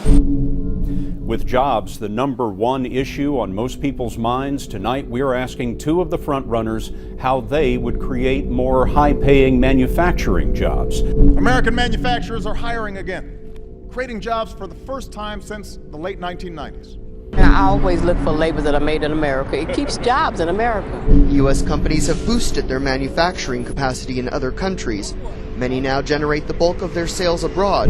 With jobs the number one issue on most people's minds, tonight we're asking two of the frontrunners how they would create more high-paying manufacturing jobs. American manufacturers are hiring again, creating jobs for the first time since the late 1990s. I always look for labels that are made in America. It keeps jobs in America. U.S. companies have boosted their manufacturing capacity in other countries. Many now generate the bulk of their sales abroad.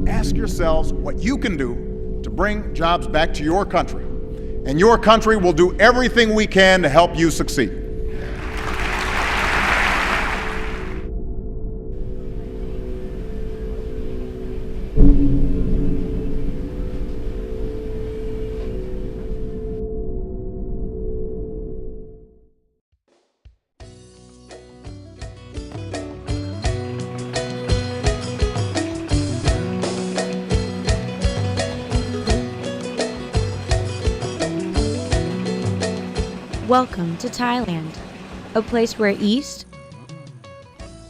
Ask yourselves what you can do to bring jobs back to your country, and your country will do everything we can to help you succeed. Welcome to Thailand, a place where East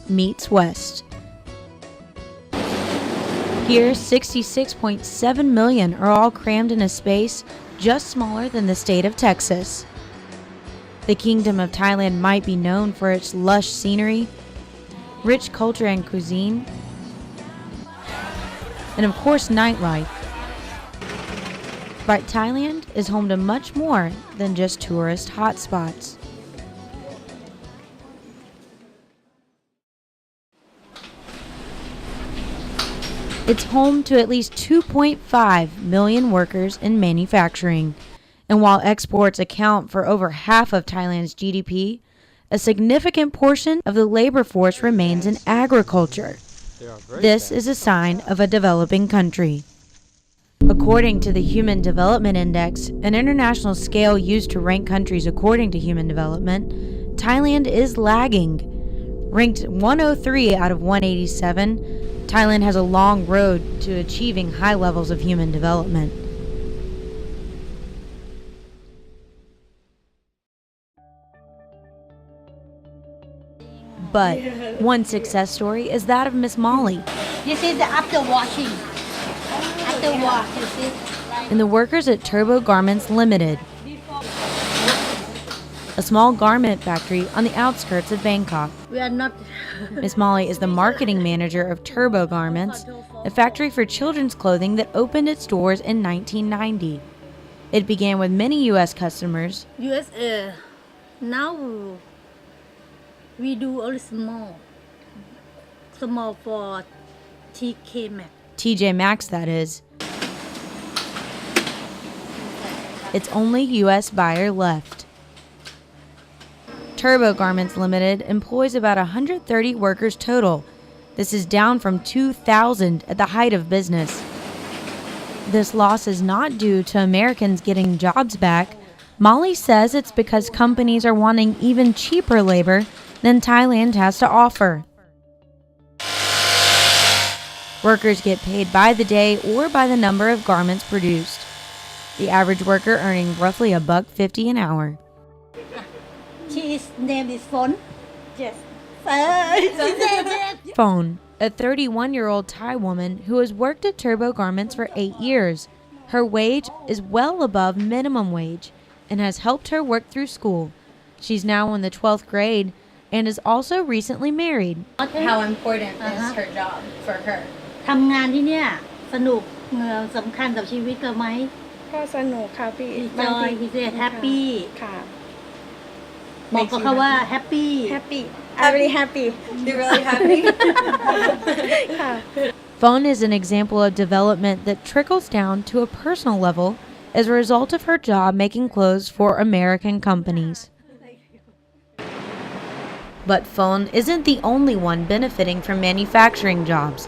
meets West. Here, 66.7 million are all crammed in a space just smaller than the state of Texas. The Kingdom of Thailand might be known for its lush scenery, rich culture and cuisine, and of course nightlife. But Thailand is home to much more than just tourist hotspots. It's home to at least 2.5 million workers in manufacturing. And while exports account for over half of Thailand's GDP, a significant portion of the labor force remains in agriculture. This is a sign of a developing country. According to the Human Development Index, an international scale used to rank countries according to human development, Thailand is lagging. Ranked 103 out of 187, Thailand has a long road to achieving high levels of human development. But one success story is that of Miss Molly. This is after washing. After wash, you see. And the workers at Turbo Garments Limited, a small garment factory on the outskirts of Bangkok. We are not. Miss Molly is the marketing manager of Turbo Garments, a factory for children's clothing that opened its doors in 1990. It began with many U.S. customers. USA. Now we do only small. Small for TK Maxx. TJ Maxx, that is. It's only U.S. buyer left. Turbo Garments Limited employs about 130 workers total. This is down from 2,000 at the height of business. This loss is not due to Americans getting jobs back. Molly says it's because companies are wanting even cheaper labor than Thailand has to offer. Workers get paid by the day or by the number of garments produced. The average worker earning roughly $1.50 an hour. His name is Phone. Yes. Phone, a 31-year-old Thai woman who has worked at Turbo Garments for 8 years. Her wage is well above minimum wage and has helped her work through school. She's now in the 12th grade and is also recently married. How important is her job for her? ทำงานที่เนี่ยสนุกสำคัญกับชีวิตเราไหม ก็สนุกค่ะพี่ Enjoy he said happy ค่ะ บอกกับเขาว่า happy happy I'm really happy you're really happy ค่ะ Phone is an example of development that trickles down to a personal level as a result of her job making clothes for American companies. But Phone isn't the only one benefiting from manufacturing jobs.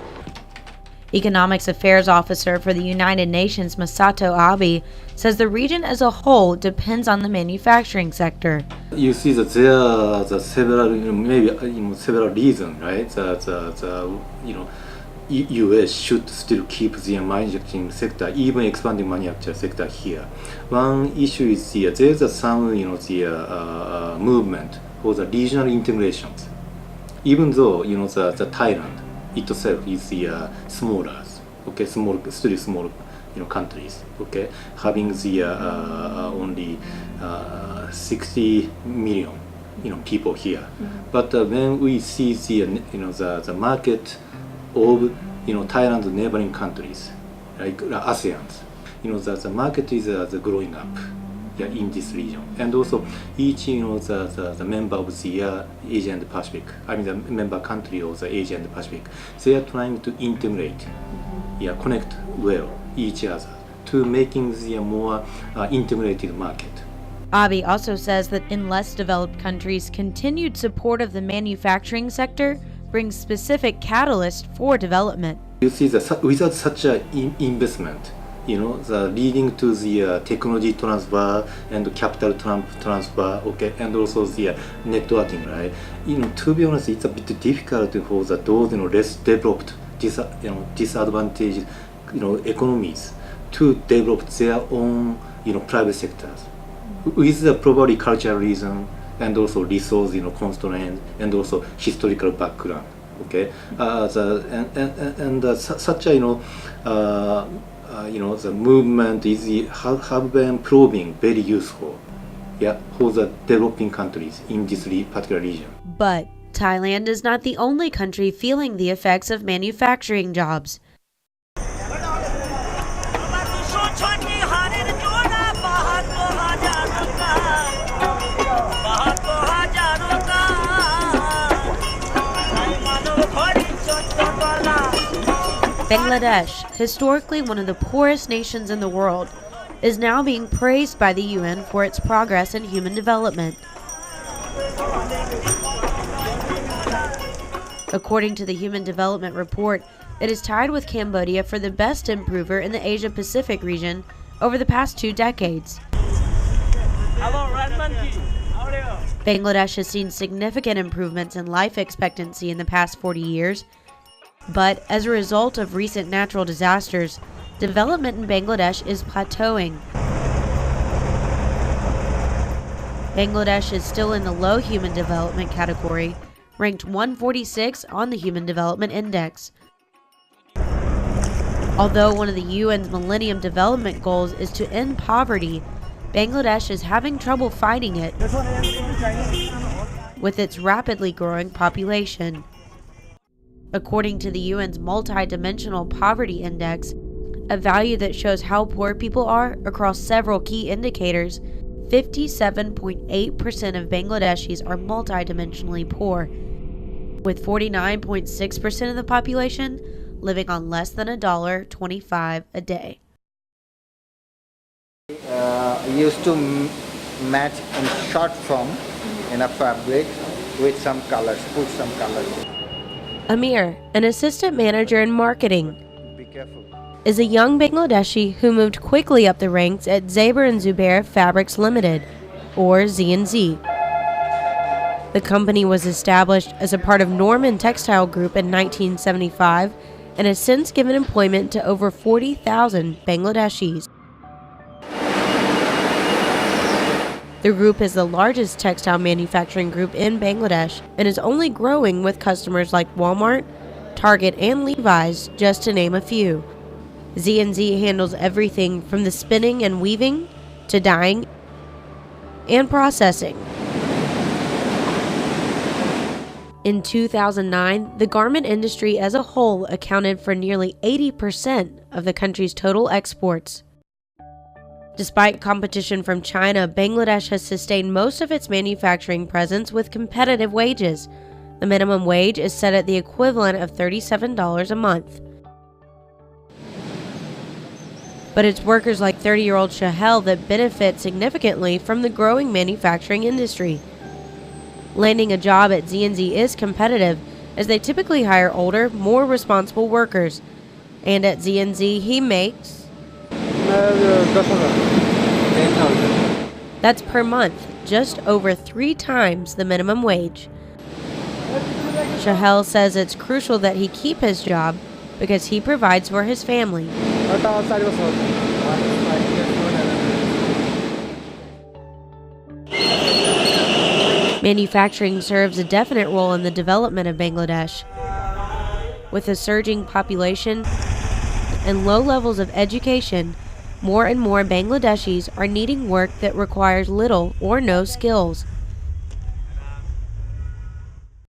Economics Affairs Officer for the United Nations, Masato Abe, says the region as a whole depends on the manufacturing sector. You see that there are several, maybe several reasons, right? U.S. should still keep the manufacturing sector, even expanding manufacturing sector here. One issue is there's some, movement for the regional integrations. Even though, the Thailand itself is smaller, Okay, still small, countries. Okay, having the only 60 million, people here. But when we see the market of Thailand's neighboring countries, like ASEAN's, the market is growing up. In this region, and also each the member of the Asia and Pacific, the member country of the Asia and Pacific, they are trying to integrate, connect well each other to making the more integrated market. Abiy also says that in less developed countries, continued support of the manufacturing sector brings specific catalysts for development. You see, without such an investment, the leading to the technology transfer and capital transfer, okay, and also the networking, right? To be honest, it's a bit difficult for those less developed, disadvantaged, economies to develop their own, private sectors, with the probably cultural reason and also resource, constraint and also historical background, okay. Such a the movement have been proving very useful, for the developing countries in this particular region. But Thailand is not the only country feeling the effects of manufacturing jobs. Bangladesh, historically one of the poorest nations in the world, is now being praised by the UN for its progress in human development. According to the Human Development Report, it is tied with Cambodia for the best improver in the Asia-Pacific region over the past 2 decades. Bangladesh has seen significant improvements in life expectancy in the past 40 years, but as a result of recent natural disasters, development in Bangladesh is plateauing. Bangladesh is still in the low human development category, ranked 146 on the Human Development Index. Although one of the UN's Millennium Development Goals is to end poverty, Bangladesh is having trouble fighting it with its rapidly growing population. According to the UN's Multidimensional Poverty Index, a value that shows how poor people are across several key indicators, 57.8% of Bangladeshis are multidimensionally poor, with 49.6% of the population living on less than $1.25 a day. Used to match in short form in a fabric with some colors, put some colors. Amir, an assistant manager in marketing, Be careful. is a young Bangladeshi who moved quickly up the ranks at Zaber & Zubair Fabrics Limited, or Z&Z. The company was established as a part of Norman Textile Group in 1975 and has since given employment to over 40,000 Bangladeshis. The group is the largest textile manufacturing group in Bangladesh and is only growing with customers like Walmart, Target, and Levi's, just to name a few. Z&Z handles everything from the spinning and weaving to dyeing and processing. In 2009, the garment industry as a whole accounted for nearly 80% of the country's total exports. Despite competition from China, Bangladesh has sustained most of its manufacturing presence with competitive wages. The minimum wage is set at the equivalent of $37 a month. But it's workers like 30-year-old Shahel that benefit significantly from the growing manufacturing industry. Landing a job at Z&Z is competitive, as they typically hire older, more responsible workers. And at Z&Z, he makes... That's per month, just over 3 times the minimum wage. Shahel says it's crucial that he keep his job because he provides for his family. Manufacturing serves a definite role in the development of Bangladesh. With a surging population and low levels of education, more and more Bangladeshis are needing work that requires little or no skills.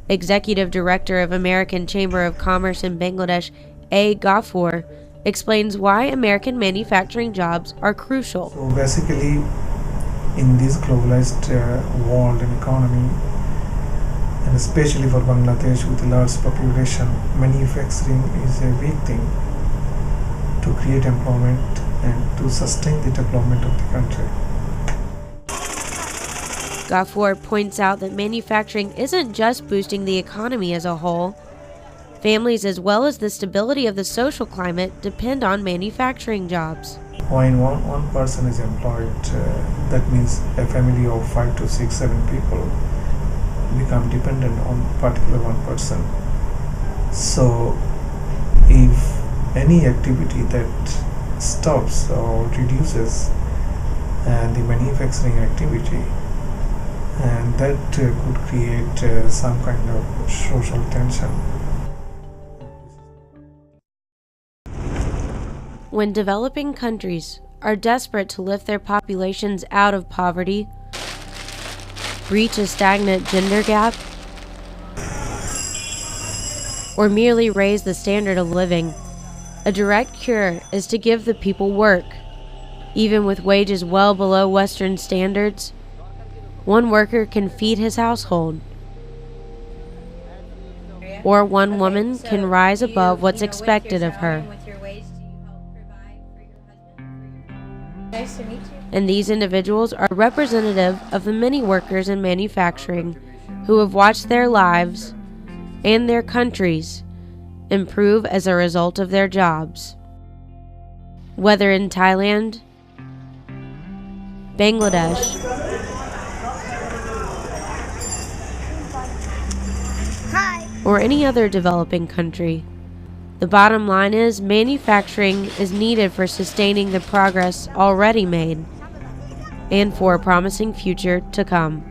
Executive Director of American Chamber of Commerce in Bangladesh, A. Ghafoor, explains why American manufacturing jobs are crucial. So basically, in this globalized world and economy, and especially for Bangladesh with a large population, manufacturing is a big thing to create employment and to sustain the development of the country. Ghafoor points out that manufacturing isn't just boosting the economy as a whole. Families as well as the stability of the social climate depend on manufacturing jobs. When one person is employed, that means a family of 5 to 6, 7 people become dependent on particular one person. So if any activity that stops or reduces and the manufacturing activity, and that could create some kind of social tension. When developing countries are desperate to lift their populations out of poverty, breach a stagnant gender gap, or merely raise the standard of living, a direct cure is to give the people work. Even with wages well below Western standards, one worker can feed his household, or one woman can rise above what's expected of her. Nice to meet you. And these individuals are representative of the many workers in manufacturing who have watched their lives and their countries improve as a result of their jobs. Whether in Thailand, Bangladesh, or any other developing country, the bottom line is manufacturing is needed for sustaining the progress already made and for a promising future to come.